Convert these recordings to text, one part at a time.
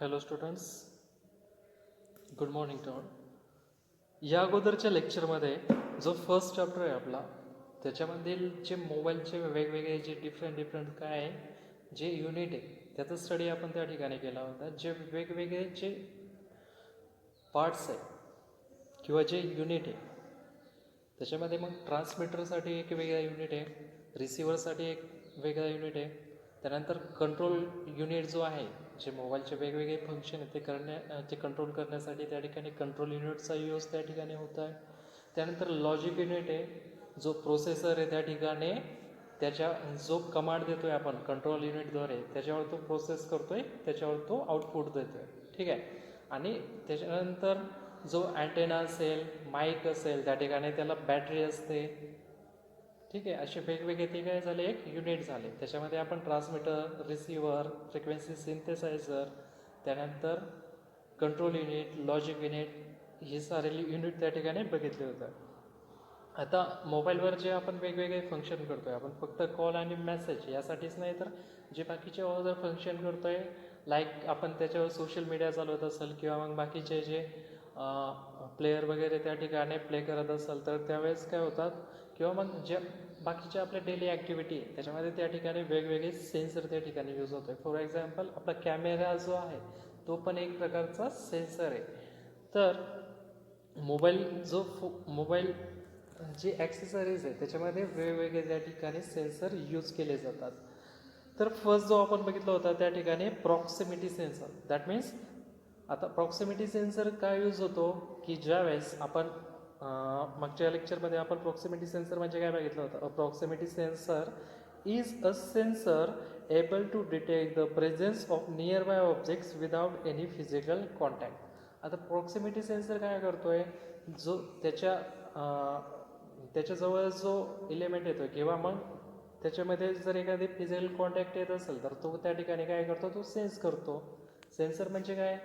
Hello students, good morning to all. या अगोदरच्या लेक्चरमध्ये जो फर्स्ट चॅप्टर आहे आपला, त्याच्यामधील जे मोबाईलचे वेगवेगळे जे डिफरंट काय आहे, जे युनिट आहे त्याचा स्टडी आपण त्या ठिकाणी केला होता. जे वेगवेगळे जे पार्ट्स आहे किंवा जे युनिट आहे त्याच्यामध्ये मग ट्रान्समीटरसाठी एक वेगळा युनिट आहे, रिसिव्हरसाठी एक वेगळा युनिट आहे, त्यानंतर कंट्रोल युनिट जो आहे, जे मोबाईलचे वेगवेगळे फंक्शन आहे ते कंट्रोल करण्यासाठी त्या ठिकाणी कंट्रोल युनिटचा यूज त्या ठिकाणी होत आहे. त्यानंतर लॉजिक युनिट आहे, जो प्रोसेसर आहे त्या ठिकाणी त्याच्या जो कमांड देतो आहे आपण कंट्रोल युनिटद्वारे त्याच्यावर तो प्रोसेस करतो आहे, त्याच्यावर तो आउटपुट देतो आहे. ठीक आहे. आणि त्याच्यानंतर जो अँटेना असेल, माईक असेल, त्या ठिकाणी त्याला बॅटरी असते. ठीक आहे. असे वेगवेगळे ते काय झाले, एक युनिट झाले. त्याच्यामध्ये आपण ट्रान्समीटर, रिसिव्हर, फ्रिक्वेन्सी सिंथेसायझर, त्यानंतर कंट्रोल युनिट, लॉजिक युनिट, हे सारे युनिट त्या ठिकाणी बघितले होतं. आता मोबाईलवर जे आपण वेगवेगळे फंक्शन करतो आहे, आपण फक्त कॉल आणि मेसेज यासाठीच नाही तर जे बाकीचे अदर फंक्शन करतो आहे, लाईक आपण त्याच्यावर सोशल मीडिया चालवत असेल किंवा मग बाकीचे जे प्लेयर वगैरे त्या ठिकाणी प्ले करत असेल तर त्यावेळेस काय होतात, किंवा मग जे बाकीचे आपल्या डेली ॲक्टिव्हिटी त्याच्यामध्ये त्या ठिकाणी वेगवेगळे सेन्सर त्या ठिकाणी यूज होतो आहे. फॉर एक्झाम्पल आपला कॅमेरा जो आहे तो पण एक प्रकारचा सेन्सर आहे. तर मोबाईल जे ॲक्सेसरीज आहे त्याच्यामध्ये वेगवेगळे त्या ठिकाणी सेन्सर यूज केले जातात. तर फर्स्ट जो आपण बघितला होता त्या ठिकाणी प्रॉक्सिमिटी सेन्सर. दॅट मीन्स आता प्रॉक्सिमिटी सेन्सर काय यूज होतो की ज्यावेळेस आपण मागच्या लेक्चरमध्ये आपण प्रॉक्सिमिटी सेन्सर म्हणजे काय बघितलं होतं. Proximity sensor is a sensor able to detect the presence of nearby objects without any physical contact. आता प्रॉक्सिमिटी सेन्सर काय करतोय, जो त्याच्याजवळ जो इलेमेंट येतो किंवा मग त्याच्यामध्ये जर एखादी फिजिकल कॉन्टॅक्ट येत असेल तर तो त्या ठिकाणी काय करतो, तो सेन्स करतो. सेन्सर म्हणजे काय,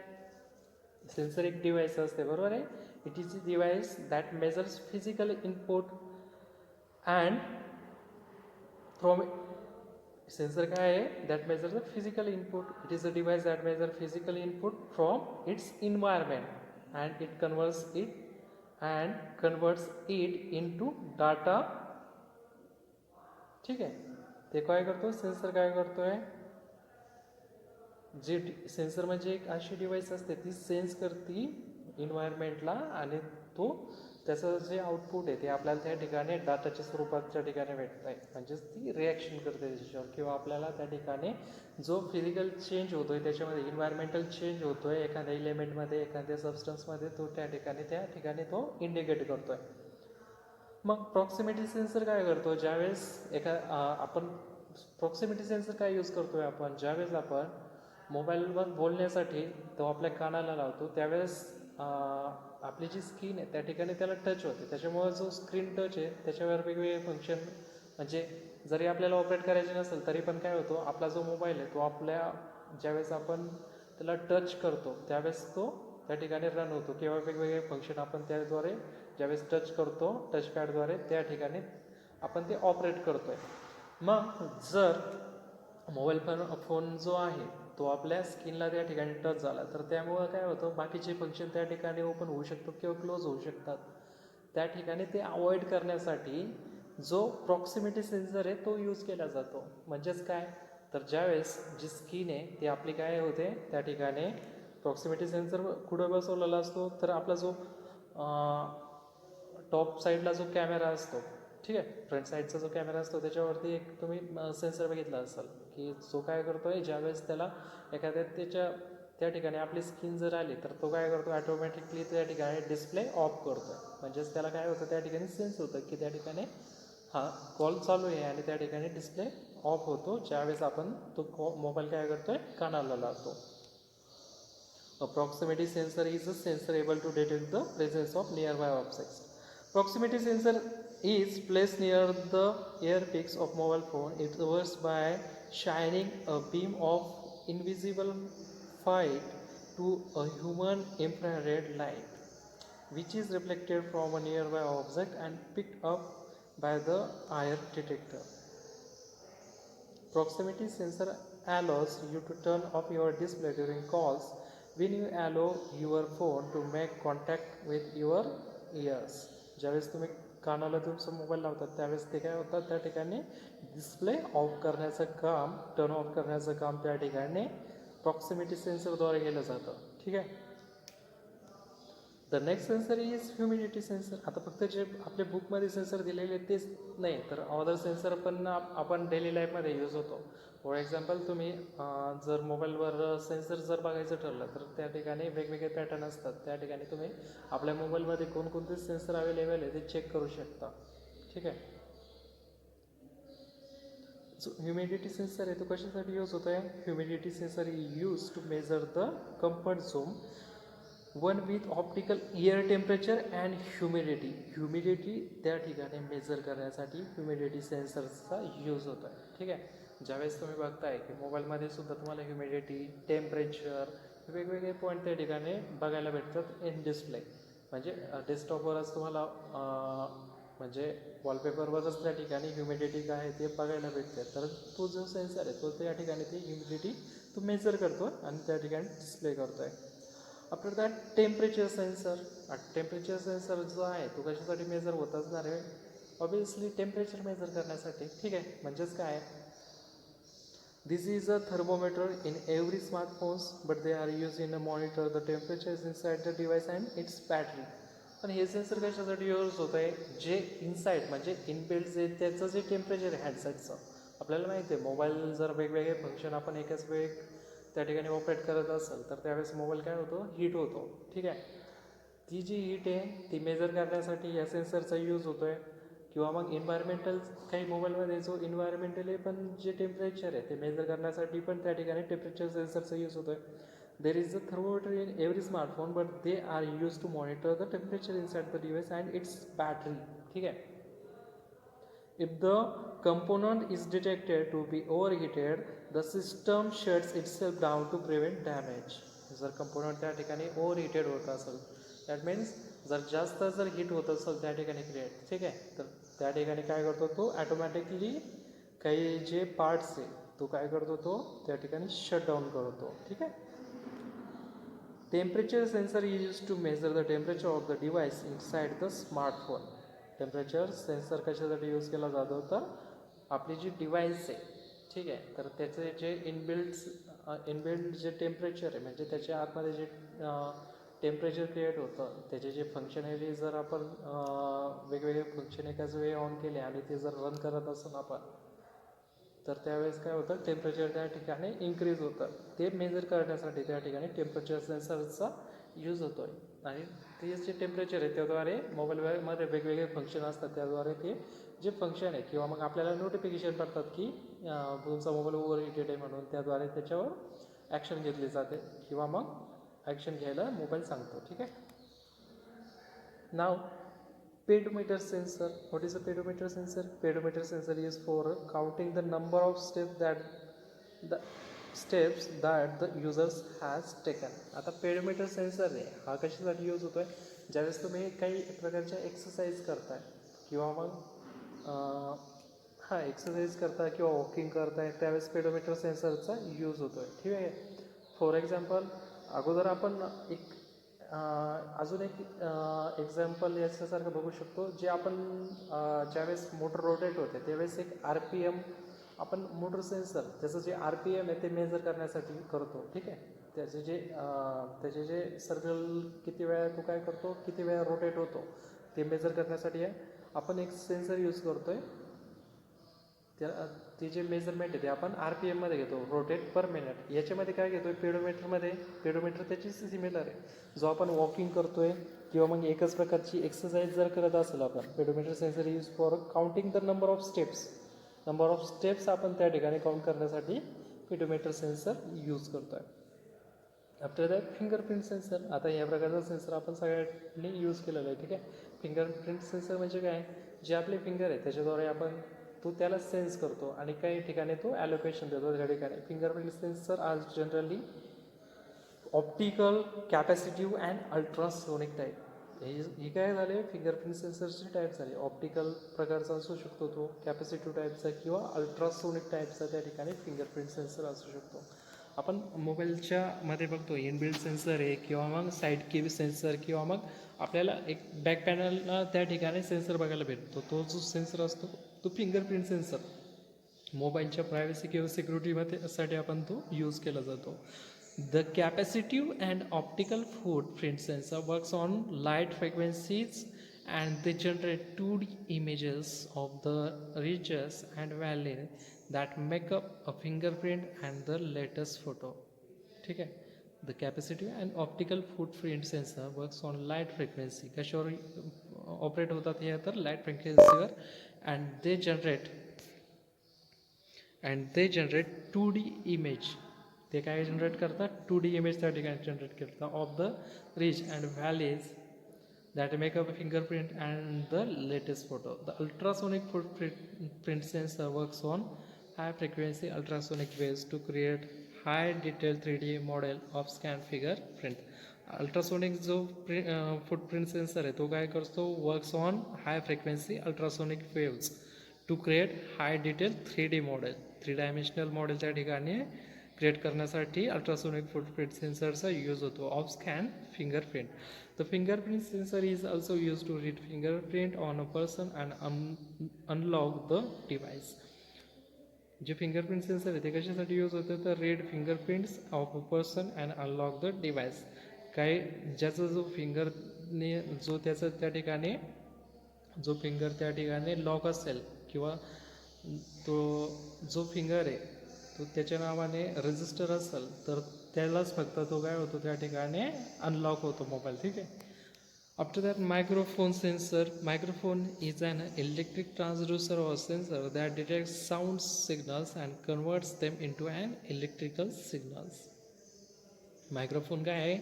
सेन्सर एक डिव्हाइस असते, बरोबर आहे. It is a device that measures physical input and from sensor काय आहे, that measure the physical input. It is a device that measure physical input from its environment and converts it into data. ठीक आहे. ते काय करतो, sensor काय करतोय, जे सेन्सर म्हणजे एक अशी डिव्हाइस असते ती सेन्स करते इन्व्हायरमेंटला आणि तो त्याचं जे आउटपुट आहे ते आपल्याला त्या ठिकाणी डाटाच्या स्वरूपात त्या ठिकाणी भेटतं आहे. म्हणजेच ती रिॲक्शन करते त्याच्यावर, किंवा आपल्याला त्या ठिकाणी जो फिजिकल चेंज होतो आहे त्याच्यामध्ये इन्व्हायरमेंटल चेंज होतो आहे एखाद्या इलेमेंटमध्ये, एखाद्या सबस्टन्समध्ये, तो त्या ठिकाणी तो इंडिकेट करतो आहे. मग प्रॉक्सिमिटी सेन्सर काय करतो, ज्यावेळेस आपण प्रॉक्सिमिटी सेन्सर काय यूज करतो आहे, आपण ज्यावेळेस आपण मोबाईलवर बोलण्यासाठी तो आपल्या कानाला लावतो त्यावेळेस आपली जी स्किन आहे त्या ठिकाणी त्याला टच होते. त्याच्यामुळे जो स्क्रीन टच आहे त्याच्यावर वेगवेगळे फंक्शन, म्हणजे जरी आपल्याला ऑपरेट करायचे नसेल तरी पण काय होतो, आपला जो मोबाईल आहे तो आपल्या ज्यावेळेस आपण त्याला टच करतो त्यावेळेस तो त्या ठिकाणी रन होतो, किंवा वेगवेगळे फंक्शन आपण त्याद्वारे ज्यावेळेस टच करतो टच पॅडद्वारे त्या ठिकाणी आपण ते ऑपरेट करतो आहे. मग जर मोबाईल फोन जो आहे तो आपल्या स्किनला त्या ठिकाणी टच झाला तर त्यामुळं काय होतं, बाकीचे फंक्शन त्या ठिकाणी ओपन होऊ शकतात किंवा क्लोज होऊ शकतात. त्या ठिकाणी ते अवॉइड करण्यासाठी जो प्रॉक्सिमिटी सेन्सर आहे तो यूज केला जातो. म्हणजेच काय, तर ज्यावेळेस जी स्किन आहे ती आपली काय होते, त्या ठिकाणी प्रॉक्सिमिटी सेन्सर कुठं बसवलेला असतो, तर आपला जो टॉप साईडला जो कॅमेरा असतो, ठीक आहे, फ्रंट साईडचा जो कॅमेरा असतो त्याच्यावरती एक तुम्ही सेन्सर बघितला असाल की जो काय करतो आहे, ज्यावेळेस त्याला एखाद्या त्या ठिकाणी आपली स्किन जर आली तर तो काय करतो, ॲटोमॅटिकली त्या ठिकाणी डिस्प्ले ऑफ करतो. म्हणजेच त्याला काय होतं, त्या ठिकाणी सेन्स होतं की त्या ठिकाणी हा कॉल चालू आहे आणि त्या ठिकाणी डिस्प्ले ऑफ होतो ज्यावेळेस आपण तो मोबाईल काय करतो आहे, कानाला लावतो. A proximity sensor is a sensor able to detect the presence of nearby objects. Proximity sensor is placed near the earpiece of mobile phone. It works by shining a beam of invisible light to a human infrared light, which is reflected from a nearby object and picked up by the ear detector. Proximity sensor allows you to turn off your display during calls when you allow your phone to make contact with your ears. ज्यावेळेस तुम्ही कानाला तुमचा mobile लावतात त्यावेळेस ते काय होतात, त्या ठिकाणी डिस्प्ले ऑफ करण्याचं काम, टर्न ऑफ करण्याचं काम त्या ठिकाणी प्रॉक्सिमिटी सेन्सरद्वारे केलं जातं. ठीक आहे. The next sensor is humidity sensor. आता फक्त जे आपल्या बुकमध्ये सेन्सर दिलेले तेच नाही, तर अदर सेन्सर पण आपण डेली लाईफमध्ये यूज होतो. फॉर एक्झाम्पल तुम्ही जर मोबाईलवर सेन्सर जर बघायचं ठरलं तर त्या ठिकाणी वेगवेगळे पॅटर्न असतात. त्या ठिकाणी तुम्ही आपल्या मोबाईलमध्ये कोणकोणते सेन्सर अवेलेबल आहे ते चेक करू शकता. ठीक आहे. जो ह्युमिडिटी सेन्सर आहे तो कशासाठी यूज होतो आहे? Humidity sensor is use to measure the comfort zone one with optical air temperature and humidity. Humidity त्या ठिकाणी मेजर करण्यासाठी ह्युमिडिटी सेन्सरचा यूज होतो आहे. ठीक आहे. ज्यावेळेस तुम्ही बघताय की मोबाईलमध्ये सुद्धा तुम्हाला ह्युमिडिटी, टेम्परेचर वेगवेगळे पॉईंट त्या ठिकाणी बघायला भेटतात इन डिस्प्ले. म्हणजे डेस्कटॉपवरच तुम्हाला म्हणजे वॉलपेपरवरच त्या ठिकाणी ह्युमिडिटी काय आहे ते बघायला भेटते. तर तो जो सेन्सर आहे तो त्या ठिकाणी ती ह्युमिडिटी तो मेजर करतो आणि त्या ठिकाणी डिस्प्ले करतो आहे. After that temperature sensor. Temperature sensor जो आहे तो कशासाठी मेजर होत असणार आहे? ऑब्वियसली टेम्परेचर मेजर करण्यासाठी. ठीक आहे. म्हणजेच काय, this is a thermometer in every smartphones but they are use in a monitor the temperature inside the device and its battery. पण हे सेन्सर कशासाठी यूज होत आहे? जे इनसाइड म्हणजे इनबिल्ट जे त्याचं जे टेम्परेचर आहे हँडसेटचं, आपल्याला माहिती आहे मोबाईल जर वेगवेगळे फंक्शन आपण एकाच वेळी त्या ठिकाणी ऑपरेट करत असेल तर त्यावेळेस मोबाईल काय होतो? हीट होतो. ठीक आहे. ती जी हीट आहे ती मेजर करण्यासाठी या सेन्सरचा यूज होतो आहे. किंवा मग इन्व्हायरमेंटल काही मोबाईलमध्ये जो इन्व्हायरमेंटल पण जे टेम्परेचर आहे ते मेजर करण्यासाठी पण त्या ठिकाणी टेम्परेचर सेन्सरचा यूज होतो आहे. There is a thermometer in every smartphone but they are use to monitor the temperature inside the device and its battery. ठीक आहे. If the component is detected to be overheated, the system shuts itself down to prevent damage. जर component त्या ठिकाणी ओव्हरहीटेड होत असेल, that means जर जास्त जर हीट होत असेल त्या ठिकाणी क्रिएट, ठीक आहे, तर त्या ठिकाणी काय करतो तो ॲटोमॅटिकली काही जे पार्ट्स आहे तो काय करतो तो त्या ठिकाणी शट डाऊन करतो. ठीक आहे. Temperature sensor is use to measure the temperature of the device inside the smartphone. Temperature sensor कशासाठी यूज केला जातो? तर आपली जी डिव्हाइस आहे, ठीक आहे, तर त्याचे जे इनबिल्ट जे टेम्परेचर आहे म्हणजे त्याच्या आतमध्ये जे टेम्परेचर क्रिएट होतं त्याचे जे फंक्शनॅलिटी जर आपण वेगवेगळे फंक्शन एकाच वेळी ऑन केले आणि ते जर रन करत असेल आपण तर त्यावेळेस काय होतं? टेम्परेचर त्या ठिकाणी इन्क्रीज होतं. ते मेजर करण्यासाठी त्या ठिकाणी टेम्परेचर सेन्सरचा यूज होतो आहे. आणि ते जे टेम्परेचर आहे त्याद्वारे मोबाईलमध्ये वेगवेगळे फंक्शन असतात, त्याद्वारे ते जे फंक्शन आहे किंवा मग आपल्याला नोटिफिकेशन पडतात की तुमचा मोबाईल ओव्हरहीटेड आहे म्हणून, त्याद्वारे त्याच्यावर ॲक्शन घेतली जाते किंवा मग ॲक्शन घ्यायला मोबाईल सांगतो. ठीक आहे. नाव pedometer sensor. What is a pedometer sensor? Pedometer sensor is for counting the number of steps that the users has taken. आता पेडोमीटर सेन्सर आहे हा कशासाठी यूज होतो आहे? ज्यावेळेस तुम्ही काही प्रकारच्या एक्सरसाइज करताय किंवा मग एक्सरसाइज करताय किंवा वॉकिंग करताय त्यावेळेस पेडोमीटर सेन्सरचा यूज होतो आहे. ठीक आहे. फॉर एक्झाम्पल अगोदर आपण एक अजून एक एक्झाम्पल याच्यासारखं बघू शकतो, जे आपण ज्यावेळेस मोटर रोटेट होते त्यावेळेस एक RPM आपण मोटर सेन्सर त्याचं जे RPM आहे ते मेजर करण्यासाठी करतो. ठीक आहे. त्याचे जे सर्कल किती वेळा तो काय करतो, किती वेळा रोटेट होतो ते मेजर करण्यासाठी आपण एक सेन्सर यूज करतो आहे. ते जे मेजरमेंट आहे ते आपण RPM मध्ये घेतो, रोटेट पर मिनिट. याच्यामध्ये काय घेतो आहे? पेडोमीटर त्याची सिमिलर आहे. जो आपण वॉकिंग करतो आहे किंवा मग एकच प्रकारची एक्सरसाइज जर करत असेल आपण, pedometer sensor use for counting the number of steps आपण त्या ठिकाणी काउंट करण्यासाठी पेडोमीटर सेन्सर यूज करतो आहे. After that fingerprint sensor. आता या प्रकारचा सेन्सर आपण सगळ्यांनी यूज केलेला आहे. ठीक आहे. फिंगरप्रिंट सेन्सर म्हणजे काय? जे आपले फिंगर आहे त्याच्याद्वारे आपण तो त्याला सेन्स करतो आणि काही ठिकाणी तो ॲलोकेशन देतो त्या ठिकाणी. Fingerprint sensor are generally optical, capacitive and ultrasonic type. ही काय झाले, फिंगरप्रिंट सेन्सरचे टाईप झाले. ऑप्टिकल प्रकारचा असू शकतो तो, कॅपॅसिटिव्ह टाईपचा किंवा अल्ट्रासोनिक टाईपचा त्या ठिकाणी फिंगरप्रिंट सेन्सर असू शकतो. आपण मोबाईलच्या मध्ये बघतो इनबिल्ट सेन्सर आहे किंवा मग साईड की सेन्सर किंवा मग आपल्याला एक बॅक पॅनलला त्या ठिकाणी सेन्सर बघायला भेटतो. तो जो सेन्सर असतो तो फिंगरप्रिंट सेन्सर मोबाईलच्या प्रायव्हसी किंवा सिक्युरिटीमध्ये साठी आपण तो यूज केला जातो. The capacitive and optical footprint sensor works on light frequencies and they generate 2D images of the ridges and valleys that make up a fingerprint and the latest photo. ठीक आहे. The capacitive and optical footprint sensor works on light frequency. कशावर operate होतात हे तर light फ्रिक्वेन्सीवर and they generate 2D image. ते काय generate करतात, 2D इमेज त्या ठिकाणी जनरेट करतात of the ridge and valleys that make up fingerprint and the latest photo. The ultrasonic footprint sensor works on high frequency ultrasonic waves to create high detail 3D model of scan fingerprint. Ultrasonic जो footprint sensor आहे तो काय करतो, works on high frequency ultrasonic waves to create high detail 3D model. 3 dimensional model त्या ठिकाणी create करण्यासाठी ultrasonic footprint सेन्सरचा use होतो of scan fingerprint. The fingerprint sensor is also use to read fingerprint on a person and unlock the device. जे fingerprint sensor आहे ते कशासाठी use होतं, तर read fingerprints of a person and unlock the device. काय ज्याचा जो फिंगरने जो त्याचा त्या ठिकाणी जो फिंगर त्या ठिकाणी लॉक असेल किंवा तो जो फिंगर आहे तो त्याच्या नावाने रजिस्टर असेल तर त्यालाच फक्त तो काय होतो त्या ठिकाणी अनलॉक होतो मोबाईल. ठीक आहे. After that microphone sensor. Microphone is an electric transducer or sensor that detect sound signals and converts them into an electrical signals. Microphone काय आहे,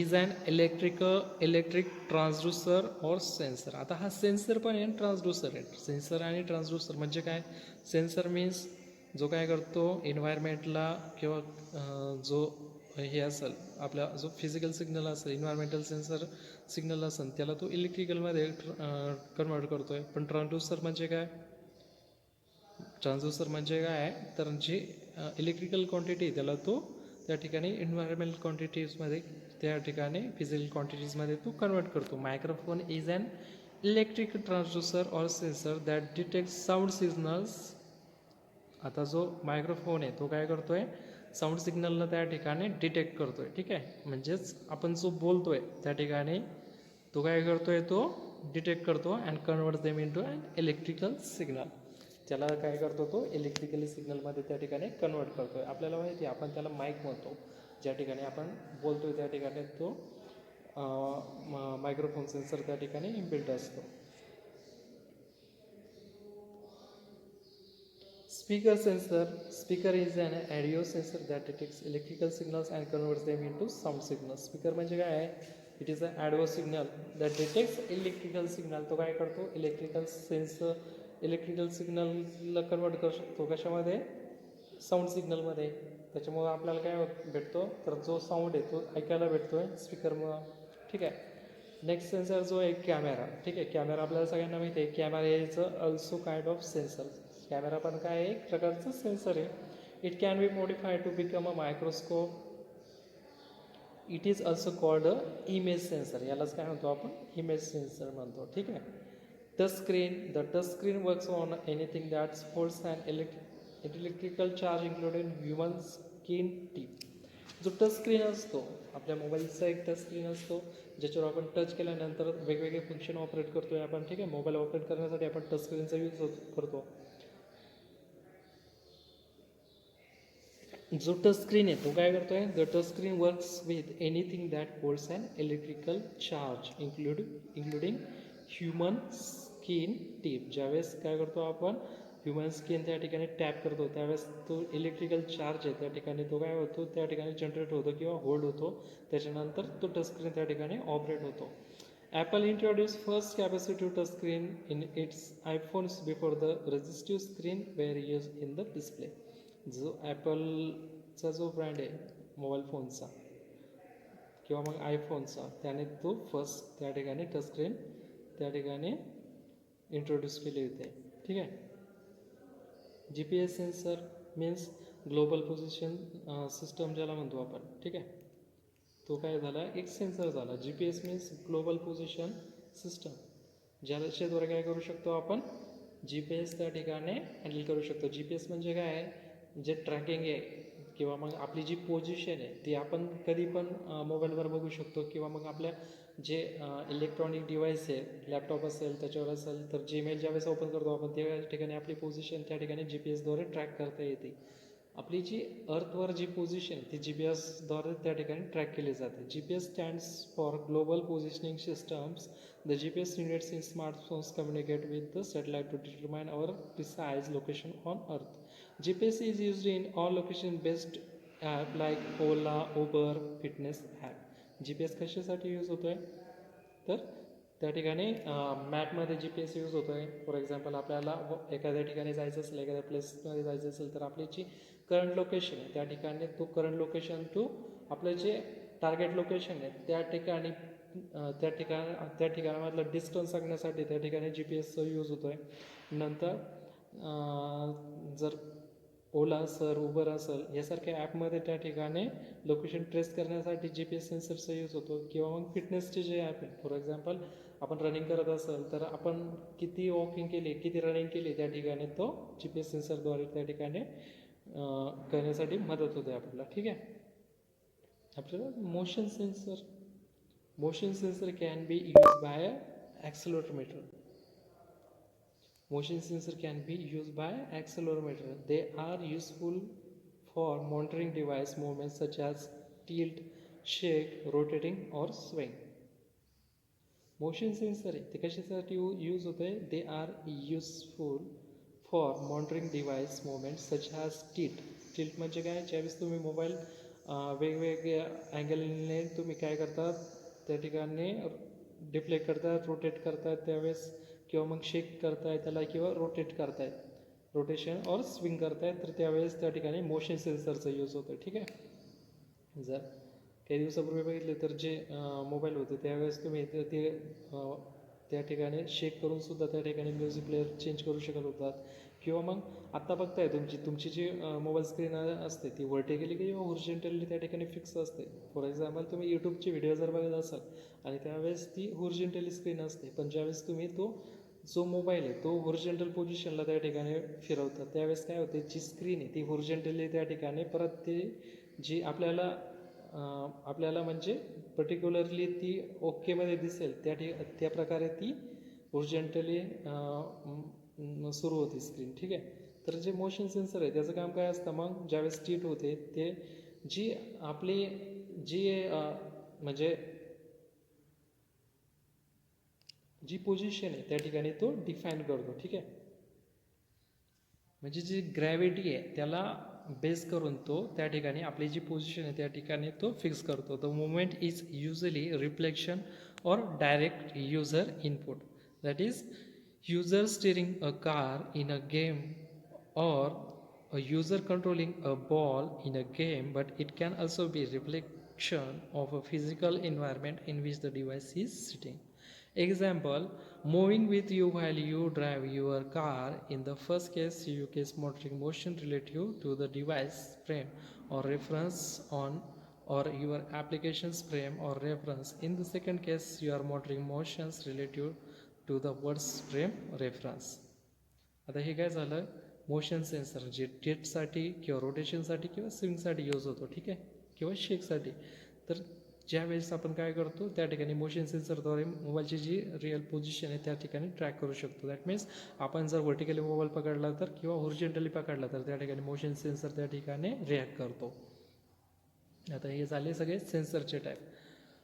is an electric transducer or sensor. आता हा sensor पण आहे transducer आहे. Sensor आणि transducer म्हणजे काय, सेन्सर मीन्स जो काय करतो एन्व्हायरमेंटला किंवा जो हे असेल आपला जो फिजिकल सिग्नल असेल एन्व्हायरमेंटल सेन्सर सिग्नल असेल त्याला तो इलेक्ट्रिकलमध्ये कन्वर्ट करतो आहे. पण ट्रान्सड्यूसर म्हणजे काय, ट्रान्सड्यूसर म्हणजे काय तर जी इलेक्ट्रिकल क्वांटिटी त्याला तो त्या ठिकाणी एन्व्हायरमेंटल क्वांटिटीजमध्ये त्या ठिकाणी फिजिकल क्वांटिटीजमध्ये तो कन्वर्ट करतो. Microphone is an electric transducer or sensor that detect sound signals. आता जो मायक्रोफोन आहे तो काय करतोय, साऊंड सिग्नलला त्या ठिकाणी डिटेक्ट करतोय. ठीक आहे. म्हणजेच आपण जो बोलतोय त्या ठिकाणी तो काय करतोय, तो डिटेक्ट करतो and convert them into an electrical signal. त्याला काय करतो, तो इलेक्ट्रिकल सिग्नलमध्ये त्या ठिकाणी कन्वर्ट करतोय. आपल्याला माहिती आहे आपण त्याला माईक म्हणतो. ज्या ठिकाणी आपण बोलतोय त्या ठिकाणी तो मायक्रोफोन सेन्सर त्या ठिकाणी इनबिल्ट असतो. Speaker sensor. Speaker is an audio sensor that detects electrical signals and converts them into sound signals. Speaker म्हणजे काय आहे, it is a audio signal that detects electrical signal. तो काय करतो, इलेक्ट्रिकल सिग्नलला कन्वर्ट करू शकतो कशामध्ये, साऊंड सिग्नलमध्ये. त्याच्यामुळं आपल्याला काय भेटतो तर जो साऊंड आहे तो ऐकायला भेटतो आहे स्पीकरमुळं. ठीक आहे. नेक्स्ट सेन्सर जो आहे कॅमेरा. ठीक आहे. कॅमेरा आपल्याला सगळ्यांना माहिती आहे, camera is also kind of sensor. Camera पण काय आहे, एक प्रकारचं सेन्सर आहे. It can be modified to become a microscope. It is also called a image sensor. यालाच काय म्हणतो आपण, इमेज सेन्सर म्हणतो. ठीक आहे. Touch screen. The touch screen works on anything that holds an electrical charge including human skin tip. जो touch screen असतो आपल्या मोबाईलचा एक टच स्क्रीन असतो ज्याच्यावर आपण टच केल्यानंतर वेगवेगळे फंक्शन ऑपरेट करतोय आपण. ठीक आहे. मोबाईल ऑपरेट करण्यासाठी आपण टच स्क्रीनचा यूज करतो. जो टच स्क्रीन आहे तो काय करतोय, the touch screen works with anything that holds an electrical charge including human skin tip. ज्यावेळेस काय करतो आपण ह्युमन स्किन त्या ठिकाणी टॅप करतो त्यावेळेस तो इलेक्ट्रिकल चार्ज आहे त्या ठिकाणी तो काय होतो त्या ठिकाणी जनरेट होतो किंवा होल्ड होतो. त्याच्यानंतर तो टच स्क्रीन त्या ठिकाणी ऑपरेट होतो. Apple introduced first capacitive touch screen in its iPhones before the resistive screen were used in the display. जो ॲपलचा जो ब्रँड आहे मोबाईल फोनचा किंवा मग आयफोनचा, त्याने तो फर्स्ट त्या ठिकाणी टचस्क्रीन त्या ठिकाणी इंट्रोड्यूस केली होती. ठीक आहे. GPS sensor means global position system ज्याला म्हणतो आपण. ठीक आहे. तो काय झाला, एक सेन्सर झाला. GPS means global position system, ज्याच्याद्वारे काय करू शकतो आपण, GPS त्या ठिकाणी हँडल करू शकतो. GPS म्हणजे काय आहे, जे ट्रॅकिंग आहे किंवा मग आपली जी पोझिशन आहे ती आपण कधी पण मोबाईलवर बघू शकतो, किंवा मग आपल्या जे इलेक्ट्रॉनिक डिव्हाइस आहे, लॅपटॉप असेल त्याच्यावर असेल तर जीमेल ज्यावेळेस ओपन करतो आपण त्या ठिकाणी आपली पोझिशन त्या ठिकाणी GPSद्वारे ट्रॅक करता येते. आपली जी अर्थवर जी पोझिशन ती GPSद्वारे त्या ठिकाणी ट्रॅक केली जाते. GPS stands for global positioning systems. The GPS units in smartphones communicate with the satellite to determine our precise location on Earth. GPS is used in all location-based app like Ola, Uber, fitness app. GPS कशासाठी use होतो आहे, तर त्या ठिकाणी मॅपमध्ये GPS use होतो आहे. For example आपल्याला एखाद्या ठिकाणी जायचं असेल, एखाद्या प्लेसमध्ये जायचं असेल तर आपली जी करंट लोकेशन आहे त्या ठिकाणी तो करंट लोकेशन टू आपलं जे टार्गेट लोकेशन आहे त्या ठिकाणामधलं डिस्टन्स सांगण्यासाठी त्या ठिकाणी GPSचा यूज होतो आहे. नंतर जर ओला असेल, उबर असेल यासारख्या ॲपमध्ये त्या ठिकाणी लोकेशन ट्रेस करण्यासाठी GPS सेन्सरचा यूज होतो. किंवा मग फिटनेसचे जे ॲप आहे, फॉर एक्झाम्पल आपण रनिंग करत असेल तर आपण किती वॉकिंग केली, किती रनिंग केली त्या ठिकाणी तो GPS सेन्सरद्वारे त्या ठिकाणी करण्यासाठी मदत होते आपल्याला. ठीक आहे. आपल्याला motion sensor can be use by accelerometer. Motion sensor can be used by accelerometer. They are useful for monitoring device movements such as tilt, shake, rotating or swing. Motion sensor आहे ते कशासाठी यूज होत आहे, they are useful for monitoring device movements such as tilt म्हणजे काय, ज्यावेळेस तुम्ही mobile वेगवेगळ्या अँगलने तुम्ही काय करतात त्या ठिकाणी डिफ्लेक्ट करतात, रोटेट करतात त्यावेळेस, किंवा मग शेक करताय त्याला किंवा रोटेट करताय, रोटेशन और स्विंग करताय, तर त्यावेळेस त्या ठिकाणी मोशन सेन्सरचा यूज होतो. ठीक आहे. जर काही दिवसापूर्वी बघितले तर जे मोबाईल होते त्यावेळेस तुम्ही ते त्या ठिकाणी शेक करून सुद्धा त्या ठिकाणी म्युझिक प्लेअर चेंज करू शकत होतात. किंवा मग आत्ता बघताय तुमची जी मोबाईल स्क्रीन असते ती व्हर्टिकली किंवा होरिझॉन्टली त्या ठिकाणी फिक्स असते. फॉर एक्झाम्पल तुम्ही यूट्यूबचे व्हिडिओ जर बघत असाल आणि त्यावेळेस ती होरिझॉन्टली स्क्रीन असते, पण ज्यावेळेस तुम्ही जो मोबाईल आहे तो होरिझॉन्टल पोझिशनला त्या ठिकाणी फिरवतात त्यावेळेस काय होते, जी स्क्रीन आहे ती होरिझॉन्टली त्या ठिकाणी परत ती जी आपल्याला म्हणजे पर्टिक्युलरली ती ओकेमध्ये दिसेल त्या प्रकारे ती होरिझॉन्टली सुरू होती स्क्रीन. ठीक आहे. तर जे मोशन सेन्सर आहे त्याचं काम काय असतं, मग ज्यावेळेस टिल्ट होते ते जी आपली जी म्हणजे जी पोझिशन आहे त्या ठिकाणी तो डिफाईन करतो. ठीक आहे. म्हणजे जी ग्रॅव्हिटी आहे त्याला बेस करून तो त्या ठिकाणी आपली जी पोझिशन आहे त्या ठिकाणी तो फिक्स करतो. The movement is usually reflection or direct user input. That is user steering a car in a game or a user controlling a ball in a game, but it can also be reflection of a physical environment in which the device is sitting. Example, moving with you while you drive your car. In the first case, you case monitoring motion relative to the device frame or reference on or your application's frame or reference. In the second case, you are monitoring motions relative to the world's frame reference. आता हे काय झालं, motion sensor जे टिल्टसाठी किंवा रोटेशनसाठी किंवा स्विंगसाठी use होतो. ठीक आहे. किंवा शेकसाठी. तर ज्यावेळेस आपण काय करतो त्या ठिकाणी मोशन सेन्सरद्वारे मोबाईलची जी रिअल पोझिशन आहे त्या ठिकाणी ट्रॅक करू शकतो. दॅट मीन्स आपण जर व्हर्टिकली मोबाईल पकडला तर किंवा होरिझॉन्टली पकडला तर त्या ठिकाणी मोशन सेन्सर त्या ठिकाणी रिॲक्ट करतो. आता हे झाले सगळे सेन्सरचे टाईप.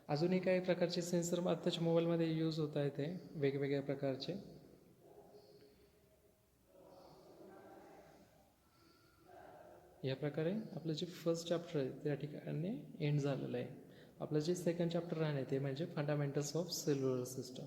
अजूनही काही प्रकारचे सेन्सर आत्ताच्या मोबाईलमध्ये यूज होत आहेत, ते वेगवेगळ्या प्रकारचे. या प्रकारे आपलं जे फर्स्ट चॅप्टर आहे त्या ठिकाणी एंड झालेलं आहे. आपलं जे सेकंड चॅप्टर आहे ते म्हणजे फंडामेंटल्स ऑफ सेल्युलर सिस्टम.